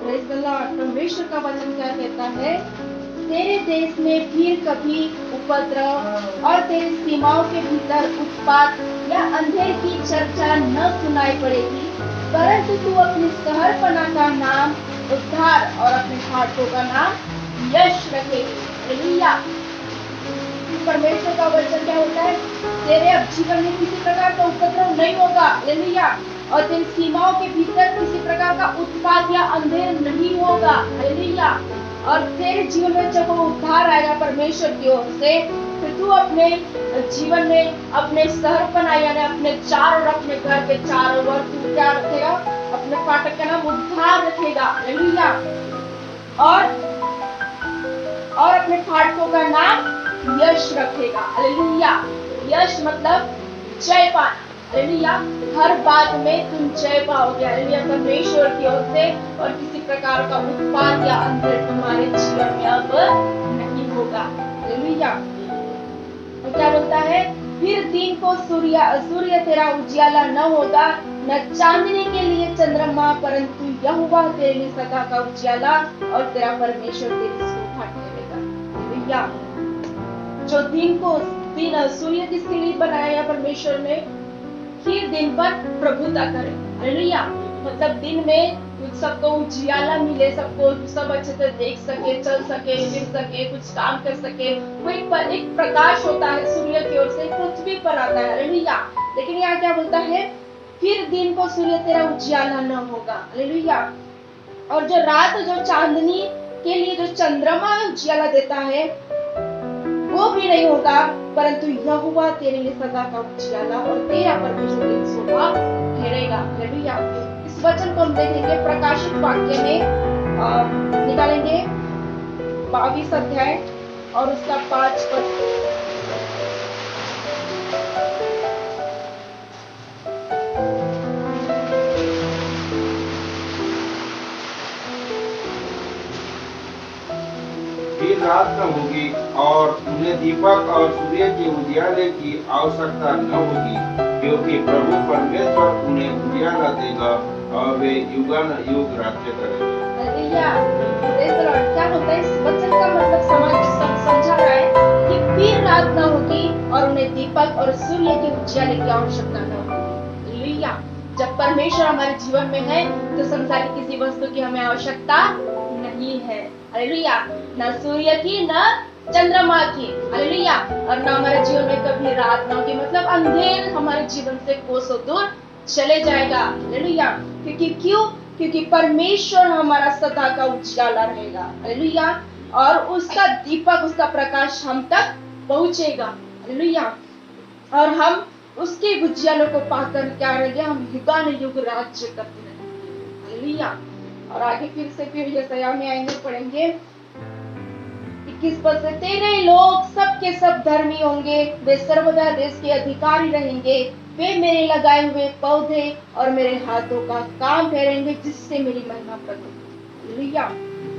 Praise the Lord. परमेश्वर का वचन क्या कहता है? तेरे देश में फिर कभी उपद्रव और तेरी सीमाओं के भीतर उत्पात या अंधेर की चर्चा न सुनाई पड़ेगी, परंतु तू अपनी शहरपनाह का नाम उद्धार और अपने फाटकों का नाम यश रखेगी। हालेलुया। परमेश्वर का वचन क्या होता है? तेरे अब जीवन में किसी प्रकार का उपद्रव नहीं होगा। हालेलुया। और तेरी सीमाओं के भीतर किसी प्रकार का उत्पात या अंधेर नहीं होगा। हालेलुया। और तेरे जीवन में जब वो उद्धार आएगा परमेश्वर की ओर से, फिर तू अपने जीवन में अपने शहरपनाह यानी अपने चारों और अपने घर के चारों ओर तू क्या रखेगा? अपने फाटक का नाम उद्धार रखेगा। हालेलुया। और अपने फाटकों का नाम यश रखेगा। हालेलुया। यश मतलब जय पाना। हालेलुया। हर बात में तुम जय पाओगे। हालेलुया। परमेश्वर की ओर से और किसी प्रकार का उत्पात या अंधेर तुम्हारे जीवन में अब नहीं होगा। हालेलुया। और क्या बोलता है? फिर दिन को सूर्य तेरा उजियाला न होगा, न चांदनी के लिए चंद्रमा, परंतु यहोवा तेरे लिए सदा का उजियाला और तेरा परमेश्वर तेरी शोभा ठहरेगा। हालेलुया। जो दिन सूर्य किसके लिए बनाया परमेश्वर ने? फिर दिन पर प्रभुता करे। हालेलुया। मतलब दिन में सबको उजियाला मिले, सबको सब अच्छे से देख सके, चल सके, फिर सके, कुछ काम कर सके। वो एक प्रकाश होता है सूर्य की ओर से पृथ्वी पर आता है। हालेलुया। लेकिन यहाँ क्या बोलता है? फिर दिन को सूर्य तेरा उजियाला न होगा। हालेलुया। और जो रात जो चांदनी के लिए जो चंद्रमा उजियाला देता है वो भी नहीं होगा, परंतु यहोवा तेरे लिए सदा का उजियाला और तेरा परमेश्वर तेरी शोभा ठहरेगा। हालेलुया। इस वचन को हम देखेंगे प्रकाशित वाक्य में, निकालेंगे 22 अध्याय और उसका 5 पद। फिर रात न होगी और उन्हें दीपक और सूर्य के उजियाले की आवश्यकता न होगी, क्योंकि प्रभु परमेश्वर उन्हें उजियाला देगा और वे युगानुयुग राज्य करेंगे। हालेलुया। क्या होता है? इस वचन का मतलब समझा रहा है कि फिर रात न होगी और उन्हें दीपक और सूर्य के उजियाले की आवश्यकता न होगी। हालेलुया। जब परमेश्वर हमारे जीवन में है तो संसार की किसी वस्तु की हमें आवश्यकता नहीं है। हालेलुया। न सूर्य की न चंद्रमा की। हालेलुया। और न हमारे जीवन में कभी रात न होगी, मतलब अंधेर हमारे जीवन से कोसों दूर चले जाएगा। हालेलुया। क्योंकि परमेश्वर हमारा सदा का उजियाला रहेगा। हालेलुया। और उसका दीपक, उसका प्रकाश हम तक पहुंचेगा। हालेलुया। और हम उसके उजियालों को पाकर क्या रहेंगे? हम युगानुयुग राज्य करते रहेंगे। हालेलुया। और आगे फिर यशायाह में आएंगे, पढ़ेंगे 21 पद से, तेरे लोग सब के सब धर्मी होंगे, वे सर्वदा देश के अधिकारी रहेंगे, वे मेरे लगाए हुए पौधे और मेरे हाथों का काम ठहरेंगे, जिससे मेरी महिमा प्रकट होगी। हालेलुया।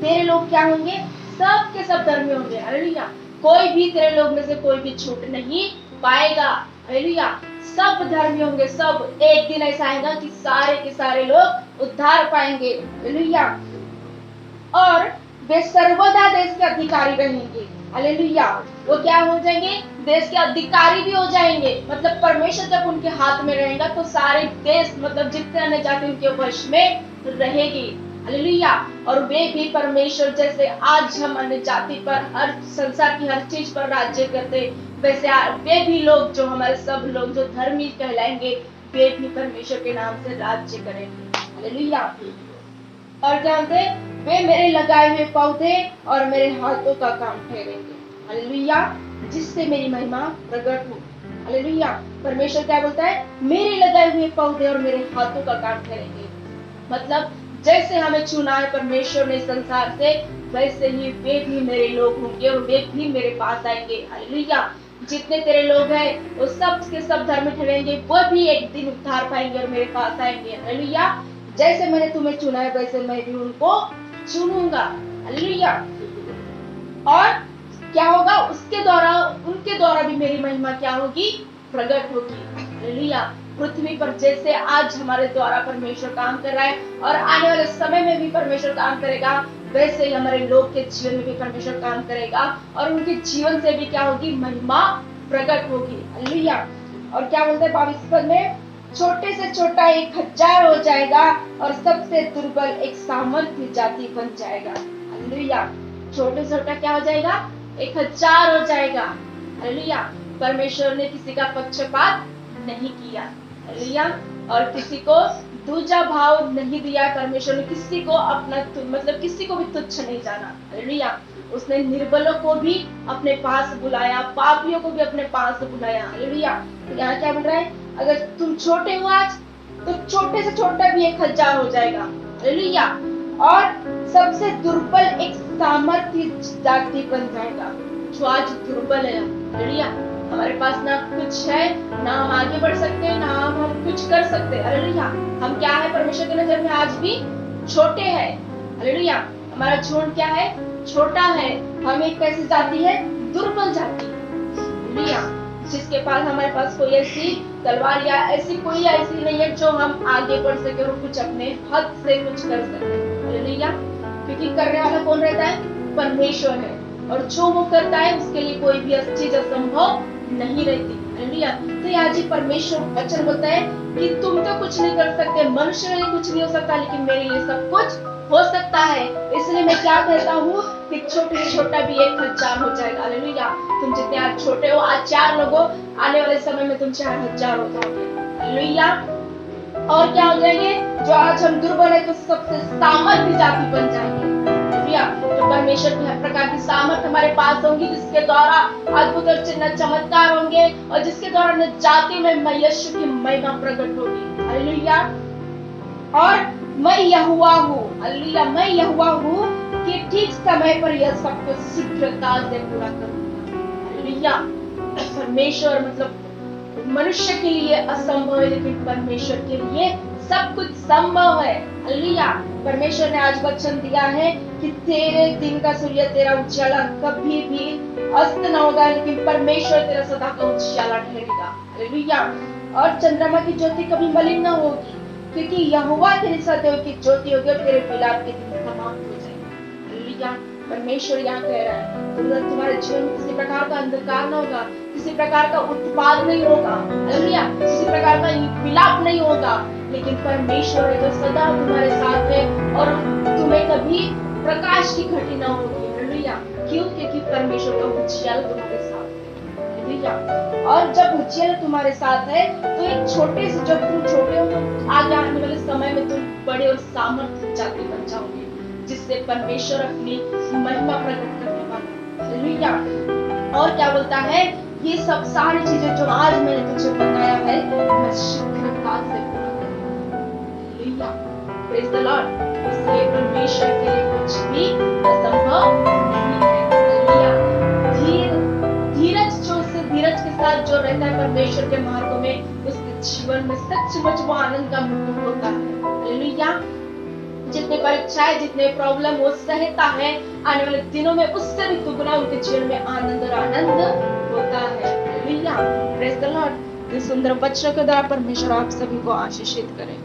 तेरे लोग क्या होंगे? सब के सब धर्मी होंगे। हालेलुया। कोई भी तेरे लोग में से कोई भी छूट नहीं पाएगा। हालेलुया। सब धर्मी होंगे। सब एक दिन ऐसा आएगा कि सारे के सारे लोग उद्धार पाएंगे। हालेलुया। और वे सर्वदा देश के अधिकारी रहेंगे। हालेलुया। वो क्या हो जाएंगे? देश के अधिकारी भी हो जाएंगे। मतलब परमेश्वर जब उनके हाथ में रहेगा तो सारे देश, मतलब जितने अन्य जाति उनके वश में रहेगी। हालेलुया। और वे भी परमेश्वर जैसे आज हम अन्य जाति पर, हर संसार की हर चीज पर राज्य करते, वैसे वे भी लोग, जो हमारे सब लोग जो धर्मी कहलाएंगे, वे भी परमेश्वर के नाम से राज्य करेंगे। हालेलुया। और क्या होते? वे मेरे लगाए हुए पौधे और मेरे हाथों का काम ठहरेंगे। हालेलुया। जिससे मेरी महिमा प्रकट हो। हालेलुया। परमेश्वर क्या बोलता है? मेरे लगाए हुए पौधे और मेरे हाथों का काम ठहरेंगे। मतलब जैसे हमें चुना है परमेश्वर ने संसार से, वैसे ही वे भी मेरे लोग होंगे और वे भी मेरे पास आएंगे। हालेलुया। जितने तेरे लोग हैं वो सब के सब धर्म ठहरेंगे, वो भी एक दिन उद्धार पाएंगे और मेरे पास आएंगे। हालेलुया। जैसे मैंने तुम्हें चुना है वैसे मैं भी उनको चुनूंगा। हालेलुया। और क्या होगा? उनके द्वारा भी मेरी महिमा क्या होगी? प्रकट होगी। हालेलुया। पृथ्वी पर जैसे आज हमारे द्वारा परमेश्वर काम कर रहा है और आने वाले समय में भी परमेश्वर काम करेगा, वैसे ही हमारे लोग के जीवन में भी परमेश्वर काम करेगा और उनके जीवन से भी क्या होगी, महिमा प्रकट होगी। हालेलुया। और क्या बोलते हैं 22 पद में, छोटे से छोटा 1000 हो जाएगा और सबसे दुर्बल एक सामर्थ्य जाति बन जाएगा। हालेलुया। छोटे से छोटा क्या हो जाएगा, 1000 हो जाएगा। हालेलुया। परमेश्वर ने किसी का पक्षपात नहीं किया। हालेलुया। और किसी को दूजा भाव नहीं दिया। परमेश्वर ने किसी को अपना मतलब किसी को भी तुच्छ नहीं जाना। हालेलुया। उसने निर्बलों को भी अपने पास बुलाया, पापियों को भी अपने पास बुलाया। हालेलुया। तो यहाँ क्या बोल रहा है, अगर तुम छोटे हो आज तो छोटे से छोटा भी 1000 हो जाएगा। हालेलुया। और सबसे दुर्बल एक सामर्थ्य जाति बन जाएगा। जो आज दुर्बल है, हालेलुया, हमारे पास ना कुछ है, ना हम आगे बढ़ सकते हैं, ना हम कुछ कर सकते हैं। हालेलुया। हम क्या है, परमेश्वर की नजर में आज भी छोटे हैं। हालेलुया। हमारा झुंड क्या है, छोटा है। हम एक कैसी जाति है, दुर्बल जाति। हालेलुया। जिसके पास हमारे पास कोई ऐसी तलवार या ऐसी कोई ऐसी नहीं है जो हम आगे बढ़ सके और कुछ अपने हाथ से कुछ कर सके। हालेलुया। क्योंकि करने वाला कौन रहता है, परमेश्वर है। और जो वो करता है उसके लिए कोई भी चीज असंभव नहीं रहती। हालेलुया। तो यहाँ जी परमेश्वर वचन बोलता है कि तुम तो कुछ नहीं कर सकते, मनुष्य के लिए कुछ नहीं हो सकता, लेकिन मेरे लिए सब कुछ हो सकता है। इसलिए मैं क्या कहता हूँ कि छोटे से छोटा भी 1000 हो जाएगा। हालेलुया। तुम जितने आज छोटे हो, आज 4 लोगों, आने वाले समय में तुम 4000 हो जाओगे। हालेलुया। और क्या हो जाएंगे, जो आज हम दुर्बल है तो सबसे सामर्थ्य जाति बन जाएंगे। हालेलुया। तो परमेश्वर की हर प्रकार की सामर्थ हमारे पास होंगी, जिसके द्वारा अद्भुत और चिन्ह चमत्कार होंगे और जिसके द्वारा न जाति में यीशु की महिमा प्रकट होगी। हालेलुया। और मैं यहोवा हूँ। हालेलुया। मैं यहोवा हूँ कि ठीक समय पर यह सब कुछ शीघ्रता से पूरा करूंगा। हालेलुया। परमेश्वर मतलब मनुष्य के लिए असंभव है, लेकिन परमेश्वर के लिए सब कुछ संभव है। हालेलुया। परमेश्वर ने आज वचन दिया है कि तेरे दिन का सूर्य तेरा उजाला कभी भी अस्त न होगा, लेकिन परमेश्वर तेरा सदा का उजाला ठहरेगा। हालेलुया। और चंद्रमा की ज्योति कभी मलिन न होगी, क्योंकि यहोवा तेरे सदैव की ज्योति होगी और तेरे विलाप के दिन समाप्त हो जाएंगे। हालेलुया। परमेश्वर यहाँ कह रहा है तुम्हारे जीवन में किसी प्रकार का अंधकार न होगा, किसी प्रकार का उत्पाद नहीं होगा। हालेलुया। किसी प्रकार का विलाप नहीं होगा, लेकिन परमेश्वर है जो सदा तुम्हारे साथ है और तुम्हें कभी प्रकाश की घटी न होगी। हालेलुया। क्यों? क्योंकि परमेश्वर का उजियाला तुम्हारे साथ है। हालेलुया। और जब उजियाला तुम्हारे साथ है तो एक छोटे से, जब तुम छोटे हो तो आगे आने वाले समय में तुम बड़े और सामर्थ्य जाति बन जाओगे, जिससे परमेश्वर अपनी महिमा प्रकट करने वाला। हालेलुया। और क्या बोलता है, ये सब सारी चीजें जो आज मैंने तुझे बताया है मैं शीघ्रता से पूरा करूंगा। हालेलुया। Praise the Lord. इसलिए परमेश्वर के लिए कुछ भी असंभव नहीं है। हालेलुया। धीरज के साथ जो रहता है परमेश्वर के मार्गों में, उसके जीवन में सचमुच वो आनंद का अनुभव होता है। हालेलुया। जितने परीक्षाएं, जितने प्रॉब्लम वो सहता है, आने वाले दिनों में उससे भी दुगना उनके जीवन में आनंद और आनंद होता है। हालेलुया। Praise the Lord. इस सुंदर वचन के द्वारा परमेश्वर आप सभी को आशीषित करे।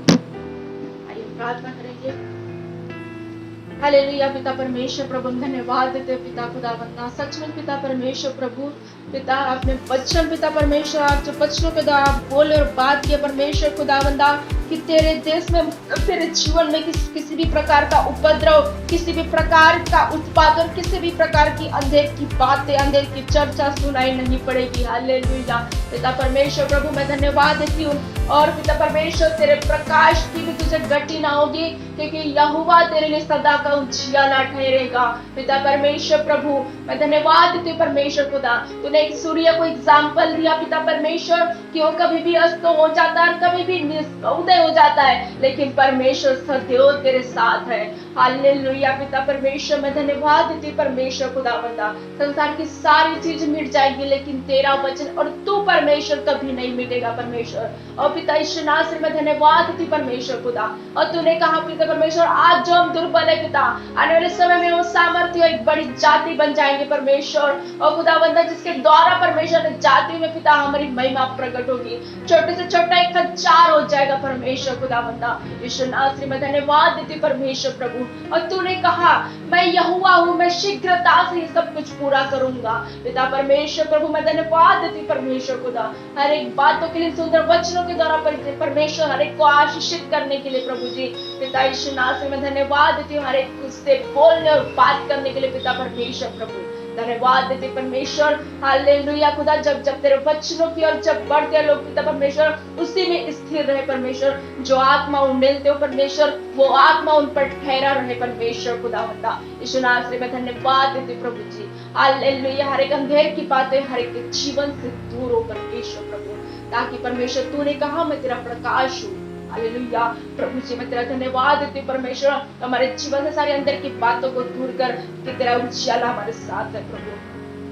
आइए प्रार्थना करेंगे। हालेलुया। पिता परमेश्वर प्रभु धन्यवाद देते हो पिता खुदावंदा, सचमुच पिता परमेश्वर प्रभु पिता अपने वचन पिता परमेश्वर आप जो वचनों के द्वारा बोले और बात किए परमेश्वर खुदावंदा कि तेरे देश में तेरे जीवन में किसी भी प्रकार का उपद्रव, किसी भी प्रकार का उत्पादन, किसी भी प्रकार की अंधेर की बातें, अंधेर की चर्चा सुनाई नहीं पड़ेगी। हालेलुया। पिता परमेश्वर प्रभु मैं धन्यवाद देती हूँ और पिता परमेश्वर तेरे प्रकाश की भी तुझे घटी ना होगी, क्योंकि यहोवा तेरे लिए सदा का उजियाला ठहरेगा। पिता परमेश्वर प्रभु मैं धन्यवाद देती हूँ परमेश्वर खुदा, तूने एक सूर्य को एग्जाम्पल दिया पिता परमेश्वर कि वो कभी भी अस्त हो जाता है और कभी भी उदय निर्णय हो जाता है, लेकिन परमेश्वर सदैव तेरे साथ है। हालेलुया पिता परमेश्वर, मैं धन्यवाद देती परमेश्वर खुदावंदा। संसार की सारी चीज मिट जाएगी, लेकिन तेरा वचन और तू परमेश्वर कभी नहीं मिटेगा परमेश्वर। और पिता यीशु नासरी में धन्यवाद देती परमेश्वर खुदा। और तूने कहा पिता परमेश्वर, आज जो हम दुर्बल है पिता, आने वाले समय में वो सामर्थ्य एक बड़ी जाति बन जाएंगे परमेश्वर। और खुदावंदा जिसके द्वारा परमेश्वर जाति में पिता हमारी महिमा प्रकट होगी, छोटे से छोटा 1000 हो जाएगा परमेश्वर खुदावंदा। यीशु नासरी में धन्यवाद देती परमेश्वर प्रभु। और तूने कहा मैं यहोवा हूँ, मैं शीघ्रता से ये सब कुछ पूरा करूंगा पिता परमेश्वर प्रभु। मैं धन्यवाद देती परमेश्वर खुदा हर एक बातों के लिए, सुंदर वचनों के द्वारा परमेश्वर हर एक को आशीषित करने के लिए प्रभु जी। पिता यीशु नासरी में धन्यवाद देती हूँ हर एक उससे बोलने और बात करने के लिए पिता परमेश्वर प्रभु। धन्यवाद देते परमेश्वर। हालेलुया खुदा, जब जब तेरे वचनों की और जब बढ़ते लोग पिता परमेश्वर उसी में स्थिर रहे परमेश्वर। जो आत्मा उन मिलते हो परमेश्वर, वो आत्मा उन पर ठहरा रहे परमेश्वर खुदावंदा। यीशु नासरी में धन्यवाद देते प्रभु जी। हालेलुया, हर एक अंधेर की बातें हर एक के जीवन से दूर हो परमेश्वर प्रभु, ताकि परमेश्वर तूने कहा मैं तेरा प्रकाश हूँ। हालेलुया प्रभु जी, मैं तेरा धन्यवाद देती हूँ परमेश्वर। हमारे जीवन से सारे अंदर की बातों को दूर कर कि तेरा उजाला हमारे साथ है प्रभु।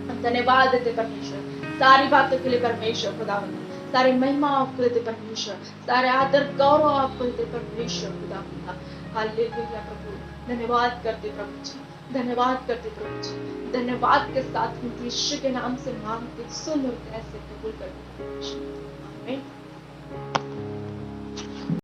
हम धन्यवाद देते परमेश्वर सारी बातों के लिए परमेश्वर खुदावंदा। सारी महिमा आपको देते परमेश्वर, सारे आदर गौरव आपको देते परमेश्वर खुदावंदा। हालेलुया प्रभु, धन्यवाद करते प्रभु जी, धन्यवाद करते प्रभु जी। धन्यवाद के साथ यीशु के नाम से मांगते, सुन और कैसे कबूल करते।